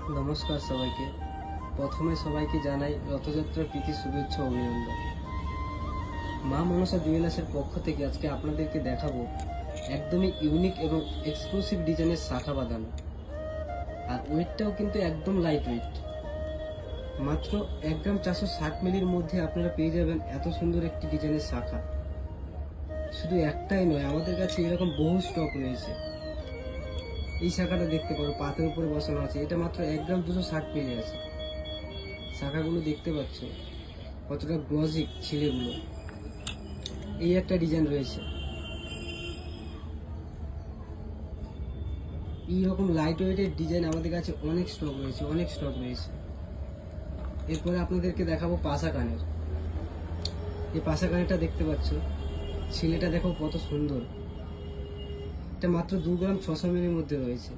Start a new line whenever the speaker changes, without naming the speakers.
নমস্কার সবাইকে। প্রথমে সবাইকে জানাই রথযাত্রার প্রীতি শুভেচ্ছা ও অভিনন্দন। মা মনসা জুয়েলার্সের পক্ষ থেকে আজকে আপনাদেরকে দেখাবো একদমই ইউনিক এবং এক্সক্লুসিভ ডিজাইনের শাখা বাঁধানো, আর ওয়েটটাও কিন্তু একদম লাইট ওয়েট। মাত্র 1 গ্রাম 460 মিলির মধ্যে আপনারা পেয়ে যাবেন এত সুন্দর একটি ডিজাইনের শাখা। শুধু একটাই নয়, আমাদের কাছে এরকম বহু স্টক রয়েছে। এই শাখাটা দেখতে পারো পাতের উপরে বসানো আছে, এটা মাত্র 1 গ্রাম 260 মিলি আছে। শাখাগুলো দেখতে পাচ্ছ কতটা গ্লসি ছিলেগুলো। এই একটা ডিজাইন রয়েছে, এইরকম লাইট ওয়েটের ডিজাইন আমাদের কাছে অনেক স্টক রয়েছে। এরপরে আপনাদেরকে দেখাবো পাশা কানের। এই পাশা কানেরটা দেখতে পাচ্ছ, ছিলেটা দেখো কত সুন্দর। এটা মাত্র 2 গ্রাম 600 মিলির মধ্যে রয়েছে।